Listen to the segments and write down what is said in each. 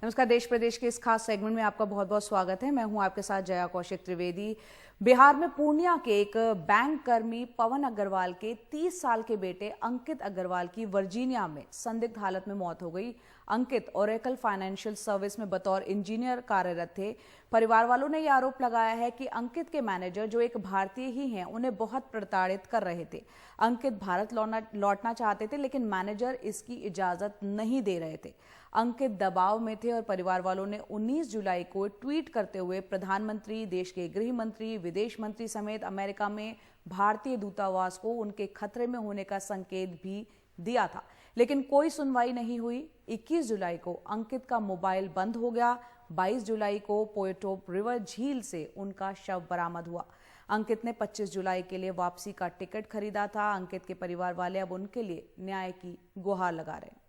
नमस्कार। देश प्रदेश के इस खास सेगमेंट में आपका बहुत बहुत स्वागत है। मैं हूं आपके साथ जया कौशिक त्रिवेदी। बिहार में पूर्णिया के एक बैंक कर्मी पवन अग्रवाल के 30 साल के बेटे अंकित अग्रवाल की वर्जीनिया में संदिग्ध हालत में मौत हो गई। अंकित ओरेकल फाइनेंशियल सर्विस में बतौर इंजीनियर कार्यरत थे। परिवार वालों ने यह आरोप लगाया है कि अंकित के मैनेजर, जो एक भारतीय ही हैं, उन्हें बहुत प्रताड़ित कर रहे थे। अंकित भारत लौटना चाहते थे, लेकिन मैनेजर इसकी इजाजत नहीं दे रहे थे। अंकित दबाव में थे और परिवार वालों ने 19 जुलाई को ट्वीट करते हुए प्रधानमंत्री, देश के गृह मंत्री, विदेश मंत्री समेत अमेरिका में भारतीय दूतावास को उनके खतरे में होने का संकेत भी दिया था, लेकिन कोई सुनवाई नहीं हुई। 21 जुलाई को अंकित का मोबाइल बंद हो गया। 22 जुलाई को पोएटोप रिवर झील से उनका शव बरामद हुआ। अंकित ने 25 जुलाई के लिए वापसी का टिकट खरीदा था। अंकित के परिवार वाले अब उनके लिए न्याय की गुहार लगा रहे हैं।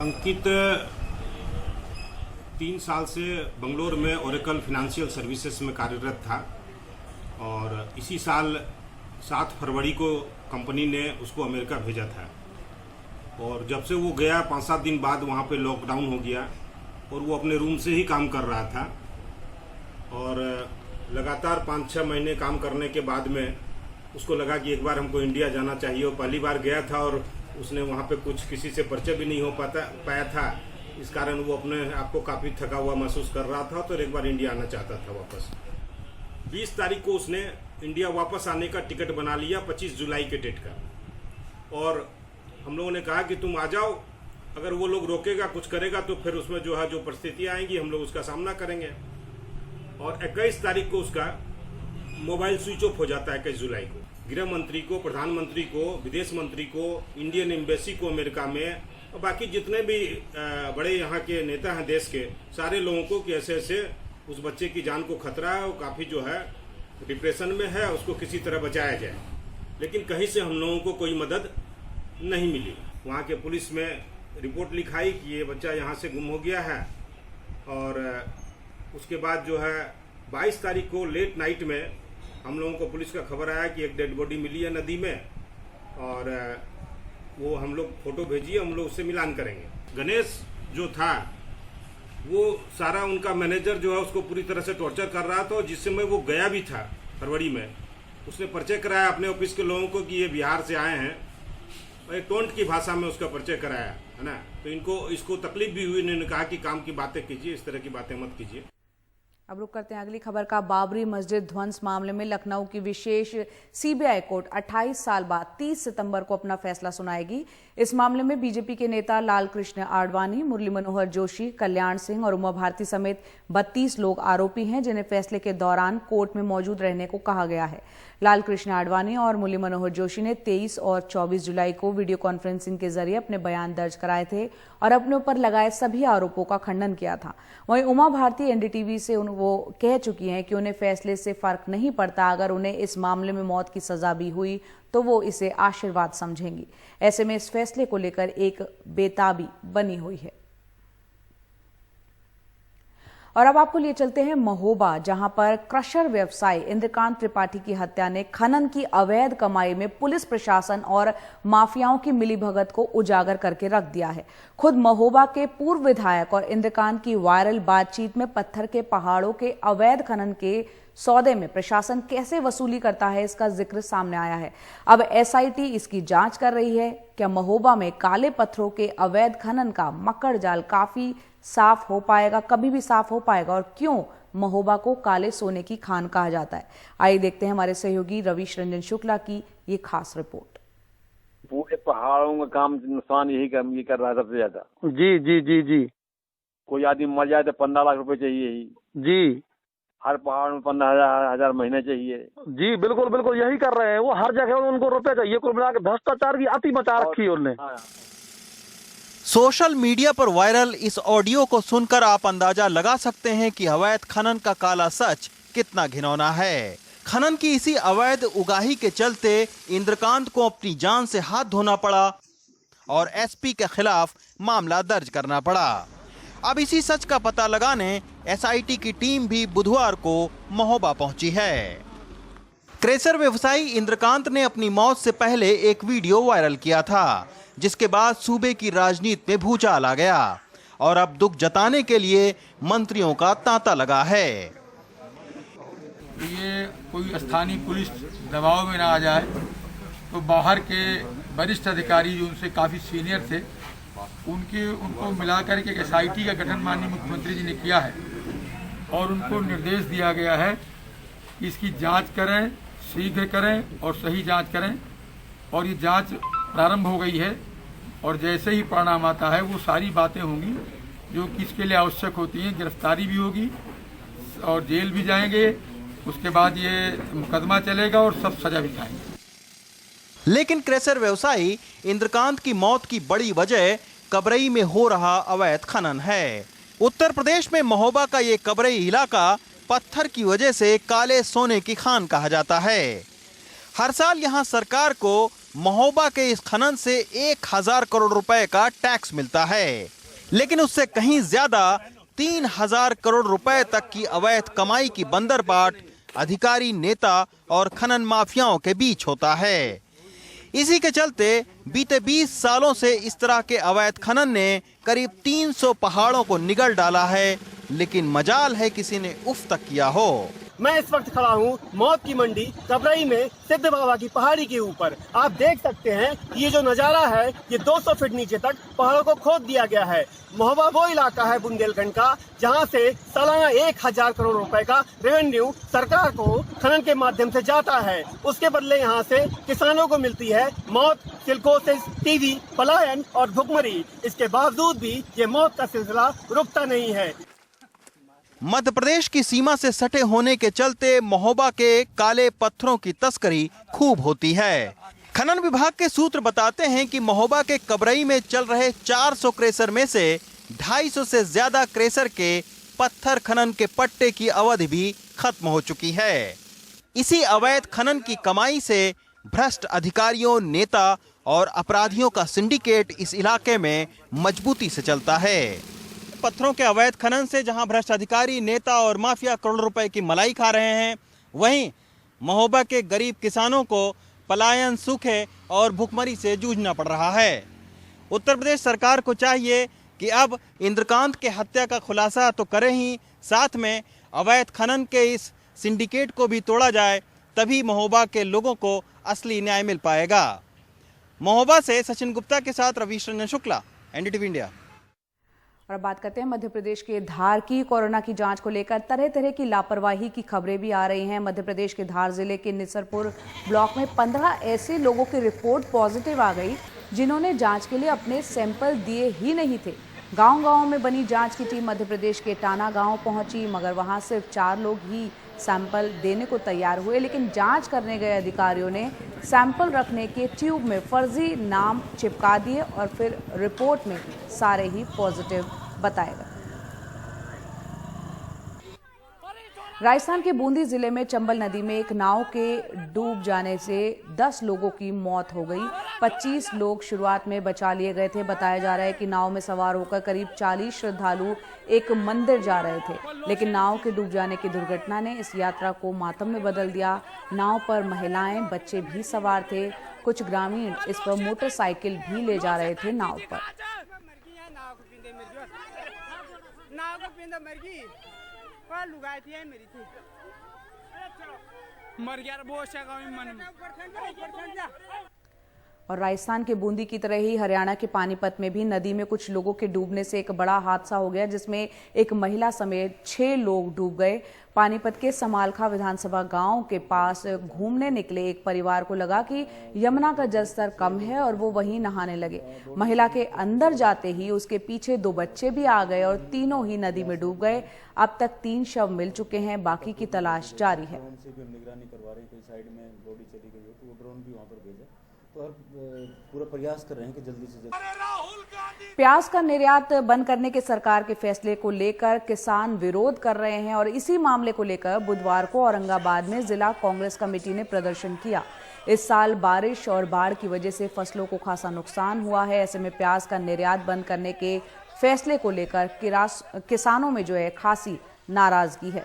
अंकित 3 साल से बंगलोर में ओरेकल फाइनेंशियल सर्विसेज में कार्यरत था और इसी साल 7 फरवरी को कंपनी ने उसको अमेरिका भेजा था। और जब से वो गया 5-7 दिन बाद वहाँ पे लॉकडाउन हो गया और वो अपने रूम से ही काम कर रहा था। और लगातार 5-6 महीने काम करने के बाद में उसको लगा कि एक बार हमको इंडिया जाना चाहिए। और पहली बार गया था और उसने वहाँ पे कुछ किसी से परिचय भी नहीं हो पाया था। इस कारण वो अपने आप को काफ़ी थका हुआ महसूस कर रहा था, तो एक बार इंडिया आना चाहता था वापस। 20 तारीख को उसने इंडिया वापस आने का टिकट बना लिया, 25 जुलाई के डेट का। और हम लोगों ने कहा कि तुम आ जाओ, अगर वो लोग रोकेगा, कुछ करेगा तो फिर उसमें जो परिस्थितियाँ आएंगी हम लोग उसका सामना करेंगे। और 21 तारीख को उसका मोबाइल स्विच ऑफ हो जाता है। 21 जुलाई को गृह मंत्री को, प्रधानमंत्री को, विदेश मंत्री को, इंडियन एम्बेसी को अमेरिका में और बाकी जितने भी बड़े यहाँ के नेता हैं देश के, सारे लोगों को कि ऐसे ऐसे उस बच्चे की जान को खतरा है, वो काफ़ी डिप्रेशन में है, उसको किसी तरह बचाया जाए। लेकिन कहीं से हम लोगों को कोई मदद नहीं मिली। वहाँ के पुलिस में रिपोर्ट लिखाई कि ये बच्चा यहाँ से गुम हो गया है। और उसके बाद 22 तारीख को लेट नाइट में हम लोगों को पुलिस का खबर आया कि एक डेड बॉडी मिली है नदी में और वो हम लोग फोटो भेजिए, हम लोग उससे मिलान करेंगे। गणेश जो था वो सारा उनका मैनेजर उसको पूरी तरह से टॉर्चर कर रहा था। और जिस समय वो गया भी था फरवरी में, उसने परिचय कराया अपने ऑफिस के लोगों को कि ये बिहार से आए हैं, और एक टोंट की भाषा में उसका परिचय कराया, है ना। तो इसको तकलीफ भी हुई। इन्होंने कहा कि काम की बातें कीजिए, इस तरह की बातें मत कीजिए। अब रुक करते हैं अगली खबर का। बाबरी मस्जिद ध्वंस मामले में लखनऊ की विशेष सीबीआई कोर्ट 28 साल बाद 30 सितंबर को अपना फैसला सुनाएगी। इस मामले में बीजेपी के नेता लालकृष्ण आडवाणी, मुरली मनोहर जोशी, कल्याण सिंह और उमा भारती समेत 32 लोग आरोपी हैं, जिन्हें फैसले के दौरान कोर्ट में मौजूद रहने को कहा गया है। लालकृष्ण आडवाणी और मुरली मनोहर जोशी ने 23 और 24 जुलाई को वीडियो कॉन्फ्रेंसिंग के जरिए अपने बयान दर्ज कराए थे और अपने ऊपर लगाए सभी आरोपों का खंडन किया था। वहीं उमा भारती एनडीटीवी से वो कह चुकी हैं कि उन्हें फैसले से फर्क नहीं पड़ता। अगर उन्हें इस मामले में मौत की सजा भी हुई तो वो इसे आशीर्वाद समझेंगी। ऐसे में इस फैसले को लेकर एक बेताबी बनी हुई है। और अब आपको लिए चलते हैं महोबा, जहां पर क्रशर व्यवसायी इंद्रकांत त्रिपाठी की हत्या ने खनन की अवैध कमाई में पुलिस प्रशासन और माफियाओं की मिलीभगत को उजागर करके रख दिया है। खुद महोबा के पूर्व विधायक और इंद्रकांत की वायरल बातचीत में पत्थर के पहाड़ों के अवैध खनन के सौदे में प्रशासन कैसे वसूली करता है, इसका जिक्र सामने आया है। अब एसआईटी इसकी जांच कर रही है। क्या महोबा में काले पत्थरों के अवैध खनन का मकड़ जाल काफी साफ हो पाएगा, कभी भी साफ हो पाएगा, और क्यों महोबा को काले सोने की खान कहा जाता है? आइए देखते हैं हमारे सहयोगी रवीश रंजन शुक्ला की ये खास रिपोर्ट। पूरे पहाड़ों का काम नुकसान यही कर रहा है सबसे ज्यादा। जी जी जी जी। कोई आदमी मर जाए तो 15 लाख रुपए चाहिए ही जी। हर पहाड़ में 15,000 महीने चाहिए। जी बिल्कुल बिल्कुल, यही कर रहे हैं वो। हर जगह उनको रुपए चाहिए। कुल मिला के भ्रष्टाचार की अति मचा रखी है उन्होंने। सोशल मीडिया पर वायरल इस ऑडियो को सुनकर आप अंदाजा लगा सकते हैं कि अवैध खनन का काला सच कितना घिनौना है। खनन की इसी अवैध उगाही के चलते इंद्रकांत को अपनी जान से हाथ धोना पड़ा और एसपी के खिलाफ मामला दर्ज करना पड़ा। अब इसी सच का पता लगाने एसआईटी की टीम भी बुधवार को महोबा पहुंची है। क्रेशर व्यवसायी इंद्रकांत ने अपनी मौत से पहले एक वीडियो वायरल किया था, जिसके बाद सूबे की राजनीति में भूचाल आ गया। और अब दुख जताने के लिए मंत्रियों का तांता लगा है। ये कोई स्थानीय पुलिस दबाव में ना आ जाए, तो बाहर के वरिष्ठ अधिकारी जो उनसे काफ़ी सीनियर थे उनको मिलाकर के एक SIT का गठन माननीय मुख्यमंत्री जी ने किया है और उनको निर्देश दिया गया है कि इसकी जांच करें, शीघ्र करें और सही जांच करें। और ये जांच प्रारंभ हो गई है और जैसे ही परिणाम आता है वो सारी बातें होंगी जो कि इसके लिए आवश्यक होती हैं। गिरफ्तारी भी होगी और जेल भी जाएंगे, उसके बाद ये मुकदमा चलेगा और सब सजा भी खाएंगे। लेकिन क्रेशर व्यवसायी इंद्रकांत की मौत की बड़ी वजह कबरई में हो रहा अवैध खनन है। उत्तर प्रदेश में महोबा का ये कबरई इलाका पत्थर की वजह से काले सोने की खान कहा जाता है। हर साल यहाँ सरकार को महोबा के इस खनन से 1000 करोड़ रुपए का टैक्स मिलता है, लेकिन उससे कहीं ज्यादा 3000 करोड़ रुपए तक की अवैध कमाई की बंदरबाट अधिकारी, नेता और खनन माफियाओं के बीच होता है। इसी के चलते बीते 20 सालों से इस तरह के अवैध खनन ने करीब 300 पहाड़ों को निगल डाला है, लेकिन मजाल है किसी ने उफ तक किया हो। मैं इस वक्त खड़ा हूँ मौत की मंडी कबरई में सिद्ध बाबा की पहाड़ी के ऊपर। आप देख सकते हैं कि ये जो नजारा है ये 200 फीट नीचे तक पहाड़ों को खोद दिया गया है। महोबा वो इलाका है बुंदेलखंड का जहाँ से सालाना 1000 करोड़ रुपए का रेवेन्यू सरकार को खनन के माध्यम से जाता है। उसके बदले यहाँ से किसानों को मिलती है मौत, सिलिकोसिस, टीबी, पलायन और भुखमरी। इसके बावजूद भी ये मौत का सिलसिला रुकता नहीं है। मध्य प्रदेश की सीमा से सटे होने के चलते महोबा के काले पत्थरों की तस्करी खूब होती है। खनन विभाग के सूत्र बताते हैं कि महोबा के कबरई में चल रहे 400 क्रेशर में से 250 से ज्यादा क्रेशर के पत्थर खनन के पट्टे की अवधि भी खत्म हो चुकी है। इसी अवैध खनन की कमाई से भ्रष्ट अधिकारियों, नेता और अपराधियों का सिंडिकेट इस इलाके में मजबूती से चलता है। पत्थरों के अवैध खनन से जहां भ्रष्ट अधिकारी, नेता और माफिया करोड़ों रुपए की मलाई खा रहे हैं, वहीं महोबा के गरीब किसानों को पलायन, सूखे और भुखमरी से जूझना पड़ रहा है। उत्तर प्रदेश सरकार को चाहिए कि अब इंद्रकांत के हत्या का खुलासा तो करे ही, साथ में अवैध खनन के इस सिंडिकेट को भी तोड़ा जाए, तभी महोबा के लोगों को असली न्याय मिल पाएगा। महोबा से सचिन गुप्ता के साथ रवीश रंजन शुक्ला, NDTV इंडिया। और अब बात करते हैं मध्य प्रदेश के धार की। कोरोना की जांच को लेकर तरह तरह की लापरवाही की खबरें भी आ रही हैं। मध्य प्रदेश के धार जिले के निसरपुर ब्लॉक में 15 ऐसे लोगों की रिपोर्ट पॉजिटिव आ गई जिन्होंने जांच के लिए अपने सैंपल दिए ही नहीं थे। गांव-गांव में बनी जांच की टीम मध्य प्रदेश के टाना गांव पहुंची, मगर वहां सिर्फ 4 लोग ही सैंपल देने को तैयार हुए। लेकिन जांच करने गए अधिकारियों ने सैंपल रखने के ट्यूब में फर्जी नाम चिपका दिए और फिर रिपोर्ट में सारे ही पॉजिटिव बताए गए। राजस्थान के बूंदी जिले में चंबल नदी में एक नाव के डूब जाने से 10 लोगों की मौत हो गई। 25 लोग शुरुआत में बचा लिए गए थे। बताया जा रहा है कि नाव में सवार होकर करीब 40 श्रद्धालु एक मंदिर जा रहे थे, लेकिन नाव के डूब जाने की दुर्घटना ने इस यात्रा को मातम में बदल दिया। नाव पर महिलाएं, बच्चे भी सवार थे। कुछ ग्रामीण इस पर मोटरसाइकिल भी ले जा रहे थे नाव पर। और राजस्थान के बूंदी की तरह ही हरियाणा के पानीपत में भी नदी में कुछ लोगों के डूबने से एक बड़ा हादसा हो गया, जिसमें एक महिला समेत 6 लोग डूब गए। पानीपत के समालखा विधानसभा गांव के पास घूमने निकले एक परिवार को लगा कि यमुना का जलस्तर कम है और वो वहीं नहाने लगे। महिला के अंदर जाते ही उसके पीछे 2 बच्चे भी आ गए और तीनों ही नदी में डूब गए। अब तक 3 शव मिल चुके हैं, बाकी की तलाश जारी है। पूरा प्रयास कर रहे हैं कि जल्दी से जल्दी। प्याज का निर्यात बंद करने के सरकार के फैसले को लेकर किसान विरोध कर रहे हैं और इसी मामले को लेकर बुधवार को औरंगाबाद में जिला कांग्रेस कमेटी ने प्रदर्शन किया। इस साल बारिश और बाढ़ की वजह से फसलों को खासा नुकसान हुआ है। ऐसे में प्याज का निर्यात बंद करने के फैसले को लेकर किसानों में जो है खासी नाराजगी है।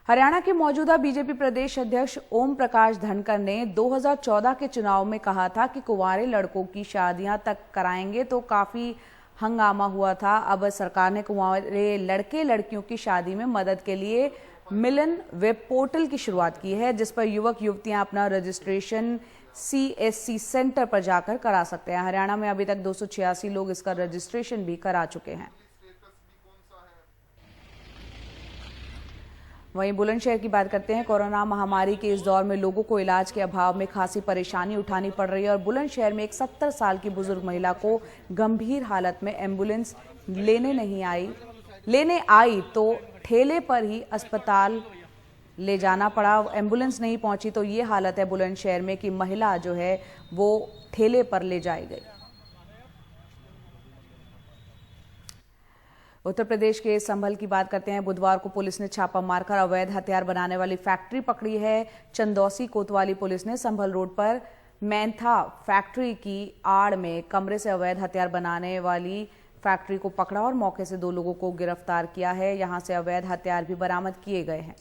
हरियाणा के मौजूदा बीजेपी प्रदेश अध्यक्ष ओम प्रकाश धनखड़ ने 2014 के चुनाव में कहा था कि कुंवारे लड़कों की शादियां तक कराएंगे तो काफी हंगामा हुआ था। अब सरकार ने कुंवारे लड़के लड़कियों की शादी में मदद के लिए मिलन वेब पोर्टल की शुरुआत की है, जिस पर युवक युवतियां अपना रजिस्ट्रेशन CSC सेंटर पर जाकर करा सकते हैं। हरियाणा में अभी तक 286 लोग इसका रजिस्ट्रेशन भी करा चुके हैं। वहीं बुलंदशहर की बात करते हैं। कोरोना महामारी के इस दौर में लोगों को इलाज के अभाव में खासी परेशानी उठानी पड़ रही है और बुलंदशहर में एक 70 साल की बुजुर्ग महिला को गंभीर हालत में एम्बुलेंस लेने आई तो ठेले पर ही अस्पताल ले जाना पड़ा। एम्बुलेंस नहीं पहुंची तो ये हालत है बुलंदशहर में कि महिला जो है वो ठेले पर ले जाई गई। उत्तर प्रदेश के संभल की बात करते हैं। बुधवार को पुलिस ने छापा मारकर अवैध हथियार बनाने वाली फैक्ट्री पकड़ी है। चंदौसी कोतवाली पुलिस ने संभल रोड पर मैंथा फैक्ट्री की आड़ में कमरे से अवैध हथियार बनाने वाली फैक्ट्री को पकड़ा और मौके से 2 लोगों को गिरफ्तार किया है। यहां से अवैध हथियार भी बरामद किए गए हैं।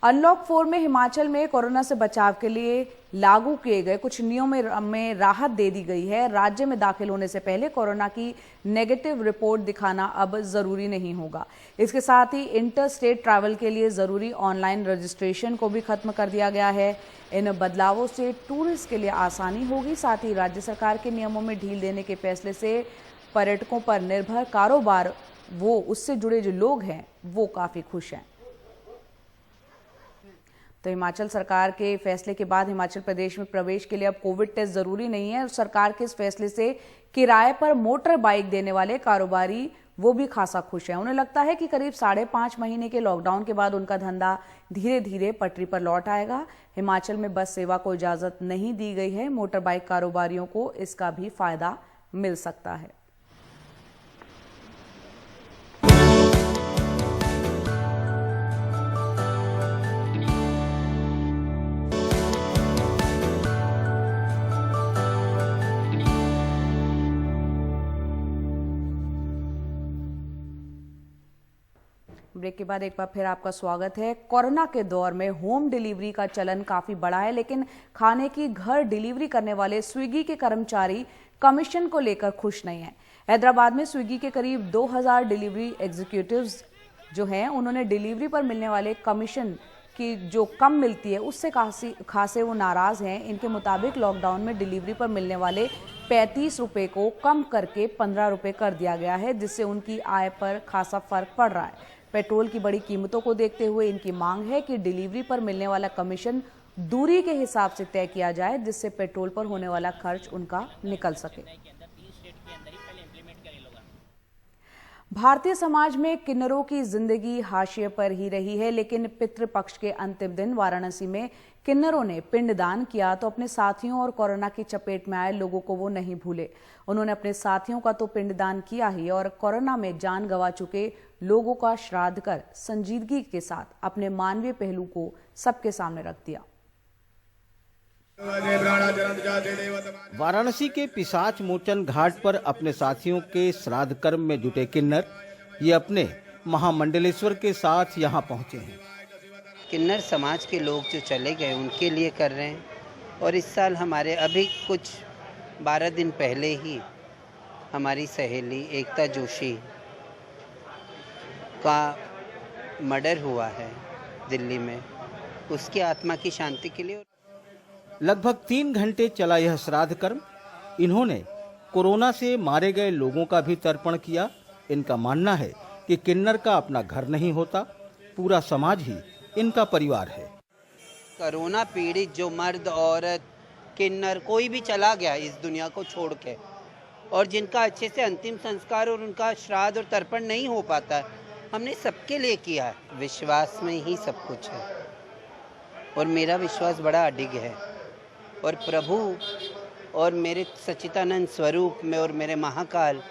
अनलॉक 4 में हिमाचल में कोरोना से बचाव के लिए लागू किए गए कुछ नियमों में राहत दे दी गई है। राज्य में दाखिल होने से पहले कोरोना की नेगेटिव रिपोर्ट दिखाना अब जरूरी नहीं होगा। इसके साथ ही इंटर स्टेट ट्रैवल के लिए जरूरी ऑनलाइन रजिस्ट्रेशन को भी खत्म कर दिया गया है। इन बदलावों से टूरिस्ट के लिए आसानी होगी। साथ ही राज्य सरकार के नियमों में ढील देने के फैसले से पर्यटकों पर निर्भर कारोबार उससे जुड़े जो लोग हैं वो काफी खुश हैं। तो हिमाचल सरकार के फैसले के बाद हिमाचल प्रदेश में प्रवेश के लिए अब कोविड टेस्ट जरूरी नहीं है। सरकार के इस फैसले से किराए पर मोटर बाइक देने वाले कारोबारी वो भी खासा खुश हैं। उन्हें लगता है कि करीब 5.5 महीने के लॉकडाउन के बाद उनका धंधा धीरे धीरे पटरी पर लौट आएगा। हिमाचल में बस सेवा को इजाजत नहीं दी गई है। मोटर बाइक कारोबारियों को इसका भी फायदा मिल सकता है। ब्रेक के बाद एक बार फिर आपका स्वागत है। कोरोना के दौर में होम डिलीवरी का चलन काफी बढ़ा है, लेकिन खाने की घर डिलीवरी करने वाले स्विगी के कर्मचारी कमीशन को लेकर खुश नहीं हैं। हैदराबाद में स्विगी के करीब 2000 डिलीवरी एग्जीक्यूटिव्स जो हैं उन्होंने डिलीवरी पर मिलने वाले कमीशन की जो कम मिलती है उससे खासे वो नाराज हैं। इनके मुताबिक लॉकडाउन में डिलीवरी पर मिलने वाले 35 रुपए को कम करके 15 रुपए कर दिया गया है, जिससे उनकी आय पर खासा फर्क पड़ रहा है। पेट्रोल की बड़ी कीमतों को देखते हुए इनकी मांग है कि डिलीवरी पर मिलने वाला कमीशन दूरी के हिसाब से तय किया जाए, जिससे पेट्रोल पर होने वाला खर्च उनका निकल सके। भारतीय समाज में किन्नरों की जिंदगी हाशिए पर ही रही है, लेकिन पितृपक्ष के अंतिम दिन वाराणसी में किन्नरों ने पिंडदान किया तो अपने साथियों और कोरोना की चपेट में आए लोगों को वो नहीं भूले। उन्होंने अपने साथियों का तो पिंडदान किया ही और कोरोना में जान गंवा चुके लोगों का श्राद्ध कर संजीदगी के साथ अपने मानवीय पहलू को सबके सामने रख दिया। वाराणसी के पिशाच मोचन घाट पर अपने साथियों के श्राद्ध कर्म में जुटे किन्नर ये अपने महामंडलेश्वर के साथ यहाँ पहुँचे हैं। किन्नर समाज के लोग जो चले गए उनके लिए कर रहे हैं। और इस साल हमारे अभी कुछ 12 दिन पहले ही हमारी सहेली एकता जोशी का मर्डर हुआ है दिल्ली में, उसकी आत्मा की शांति के लिए। लगभग 3 घंटे चला यह श्राद्ध कर्म। इन्होंने कोरोना से मारे गए लोगों का भी तर्पण किया। इनका मानना है कि किन्नर का अपना घर नहीं होता, पूरा समाज ही इनका परिवार है। कोरोना पीड़ित जो मर्द औरत किन्नर कोई भी चला गया इस दुनिया को छोड़ के, और जिनका अच्छे से अंतिम संस्कार और उनका श्राद्ध और तर्पण नहीं हो पाता, हमने सबके लिए किया है। विश्वास में ही सब कुछ है और मेरा विश्वास बड़ा अडिग है और प्रभु और मेरे सच्चिदानंद स्वरूप में और मेरे महाकाल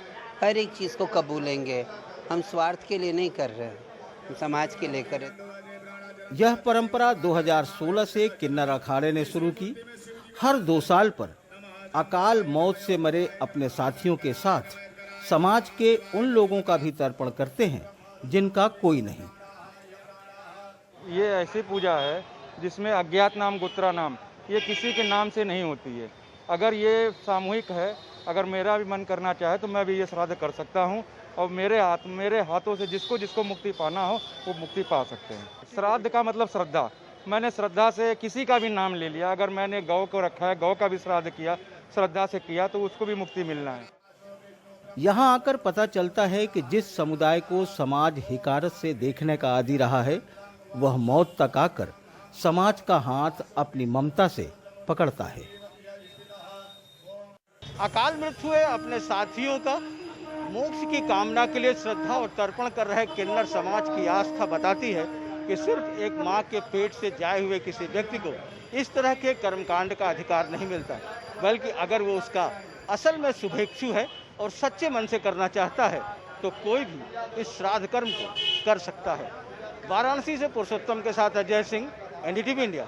हर एक चीज़ को कबूलेंगे। हम स्वार्थ के लिए नहीं कर रहे, हम समाज के लिए कर रहे। यह परंपरा 2016 से किन्नर अखाड़े ने शुरू की। हर 2 साल पर अकाल मौत से मरे अपने साथियों के साथ समाज के उन लोगों का भी तर्पण करते हैं जिनका कोई नहीं। ये ऐसी पूजा है जिसमें अज्ञात नाम गोत्रा नाम ये किसी के नाम से नहीं होती है। अगर ये सामूहिक है, अगर मेरा भी मन करना चाहे तो मैं भी ये श्राद्ध कर सकता हूँ और मेरे हाथों से जिसको मुक्ति पाना हो वो मुक्ति पा सकते हैं। श्राद्ध का मतलब श्रद्धा। मैंने श्रद्धा से किसी का भी नाम ले लिया, अगर मैंने गौ को रखा है, गौ का भी श्राद्ध किया, श्रद्धा से किया तो उसको भी मुक्ति मिलना है। यहाँ आकर पता चलता है कि जिस समुदाय को समाज हिकारत से देखने का आदी रहा है, वह मौत तक आकर समाज का हाथ अपनी ममता से पकड़ता है। अकाल मृत्यु हुए अपने साथियों का मोक्ष की कामना के लिए श्रद्धा और तर्पण कर रहे किन्नर समाज की आस्था बताती है कि सिर्फ एक मां के पेट से जाए हुए किसी व्यक्ति को इस तरह के कर्मकांड का अधिकार नहीं मिलता, बल्कि अगर वो उसका असल में शुभेच्छु है और सच्चे मन से करना चाहता है तो कोई भी इस श्राद्ध कर्म को कर सकता है। वाराणसी से पुरुषोत्तम के साथ अजय सिंह, एनडीटीवी इंडिया।